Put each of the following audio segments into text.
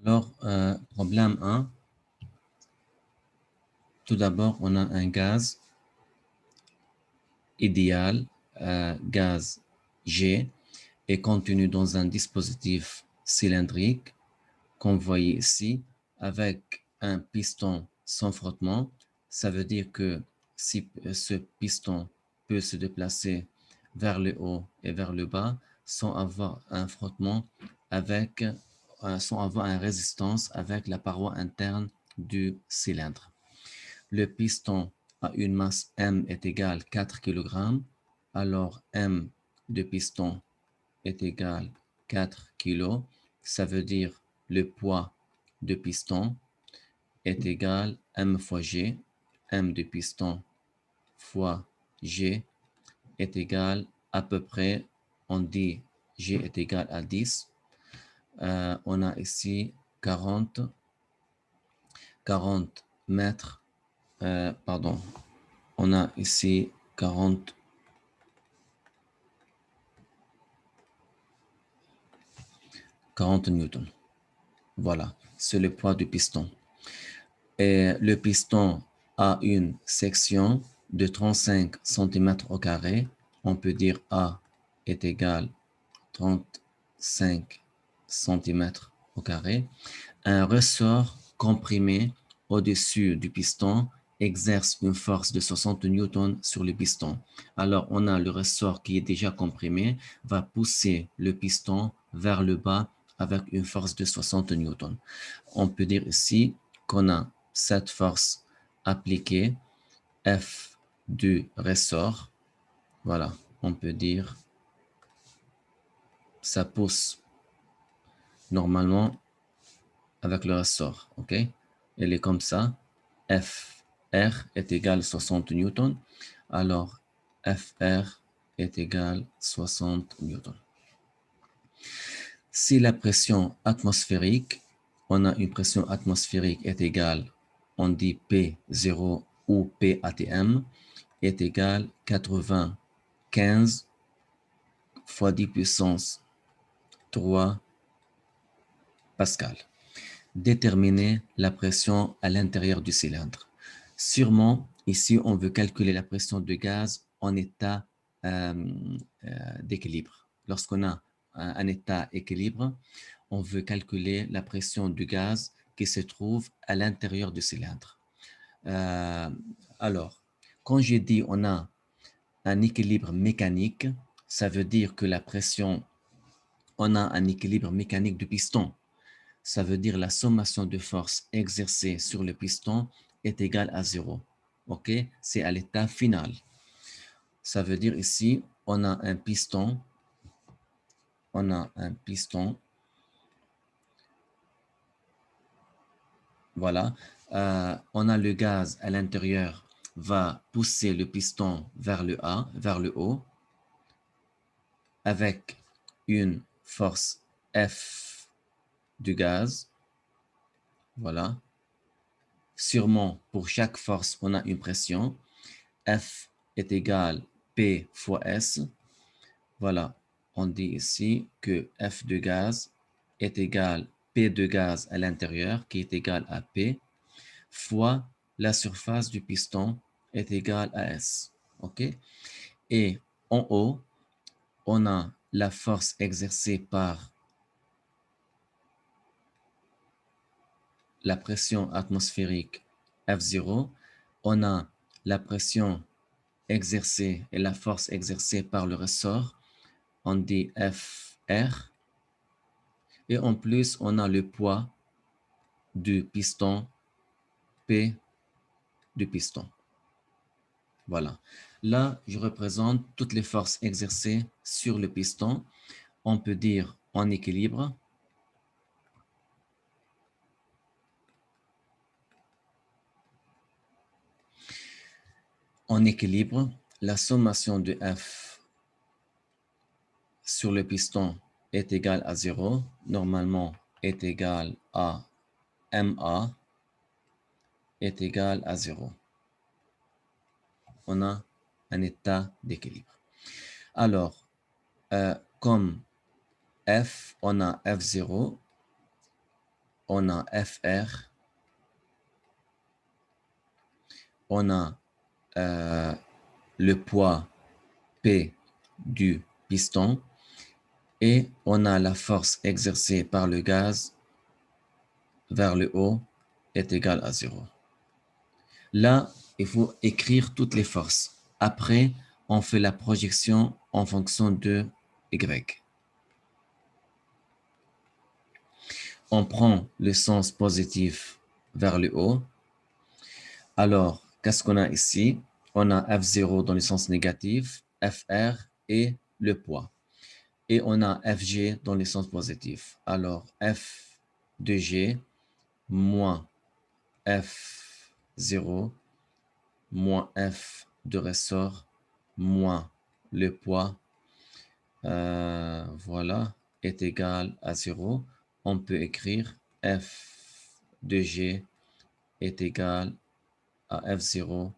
Alors, problème 1. Tout d'abord, on a un gaz idéal, gaz G, est contenu dans un dispositif cylindrique qu'on voit ici avec un piston sans frottement. Ça veut dire que si ce piston peut se déplacer vers le haut et vers le bas sans avoir un frottement avec, sans avoir une résistance avec la paroi interne du cylindre. Le piston a une masse M est égale 4 kg, alors M de piston est égal 4 kg. Ça veut dire le poids de piston est égal M fois G. M de piston fois G est égal à peu près, on dit G est égal à 10. On a ici 40 mètres, pardon, on a ici 40 newtons. Voilà, c'est le poids du piston. Et le piston a une section de 35 cm au carré. On peut dire A est égal 35 cm au carré. Un ressort comprimé au-dessus du piston exerce une force de 60 newtons sur le piston. Alors, on a le ressort qui est déjà comprimé, va pousser le piston vers le bas avec une force de 60 newtons. On peut dire ici qu'on a cette force appliquée, F du ressort. Voilà, on peut dire ça pousse normalement avec le ressort, ok? Elle est comme ça. FR est égal à 60 newtons. Alors, FR est égal à 60 newtons. Si la pression atmosphérique, on a une pression atmosphérique est égale, on dit P0 ou PATM, est égal à 95 fois 10 puissance 3 Pascal. Déterminer la pression à l'intérieur du cylindre. Sûrement, ici, on veut calculer la pression de gaz en état d'équilibre. Lorsqu'on a un état équilibre, on veut calculer la pression du gaz qui se trouve à l'intérieur du cylindre. Euh, alors, quand j'ai dit on a un équilibre mécanique, ça veut dire que la pression, on a un équilibre mécanique du piston. Ça veut dire la sommation de force exercée sur le piston est égale à 0. OK? C'est à l'état final. Ça veut dire ici, on a un piston. On a un piston. Voilà. On a le gaz à l'intérieur va pousser le piston vers le haut, avec une force F du gaz. Voilà. Sûrement, pour chaque force, on a une pression. F est égal P fois S. Voilà, on dit ici que F de gaz est égal P de gaz à l'intérieur, qui est égal à P, fois la surface du piston est égale à S. OK? Et en haut, on a la force exercée par la pression atmosphérique F0. On a la pression exercée et la force exercée par le ressort, on dit FR. Et en plus, on a le poids du piston, P du piston. Voilà. Là, je représente toutes les forces exercées sur le piston. On peut dire en équilibre. En équilibre, la sommation de F sur le piston est égale à 0. Normalement, est égale à MA est égal à 0. On a un état d'équilibre. Alors, comme F, on a F0 on a FR, on a le poids P du piston et on a la force exercée par le gaz vers le haut est égale à 0. Là, il faut écrire toutes les forces. Après, on fait la projection en fonction de Y. On prend le sens positif vers le haut. Alors, qu'est-ce qu'on a ici? On a F0 dans le sens négatif, FR et le poids. Et on a FG dans le sens positif. Alors, F de G moins F0 moins F de ressort moins le poids, voilà, est égal à 0. On peut écrire F de G est égal à F0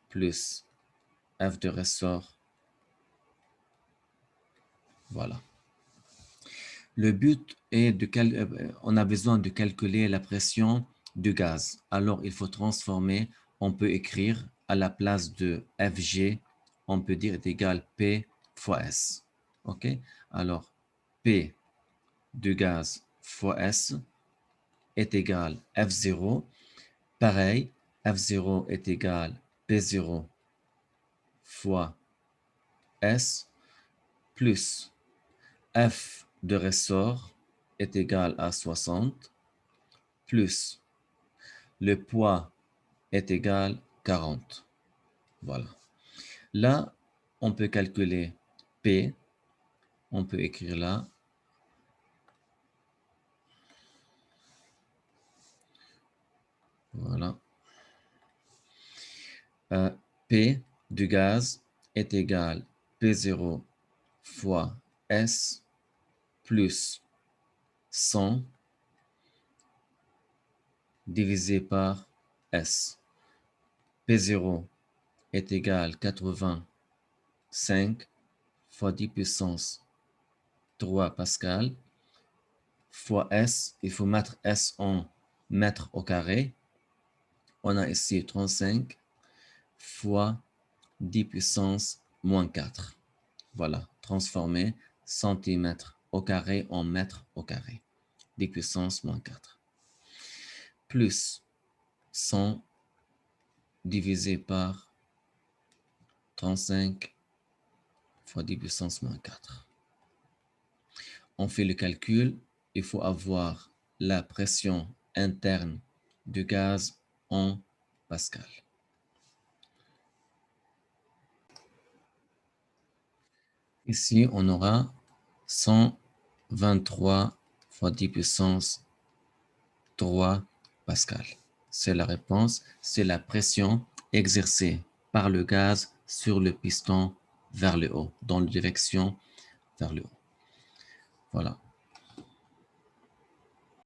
plus F de ressort. Voilà. Le but est on a besoin de calculer la pression du gaz. Alors, il faut transformer. On peut écrire à la place de Fg, on peut dire est égal P fois S. OK? Alors, P du gaz fois S est égal F0. Pareil, F0 est égal P0 fois S plus F de ressort est égal à 60 plus le poids est égal à 40. Voilà. Là, on peut calculer P. On peut écrire là. Voilà. P du gaz est égal à P0 fois S plus 100 divisé par S. P0 est égal à 85 fois 10 puissance 3 pascal fois S. Il faut mettre S en mètres au carré. On a ici 35 fois 10 puissance moins 4. Voilà, transformer centimètres au carré en mètres au carré. 10 puissance moins 4. Plus 100 divisé par 35 fois 10 puissance moins 4. On fait le calcul. Il faut avoir la pression interne du gaz en pascal. Ici, on aura 123 fois 10 puissance 3 pascal. C'est la réponse, c'est la pression exercée par le gaz sur le piston vers le haut, dans la direction vers le haut. Voilà.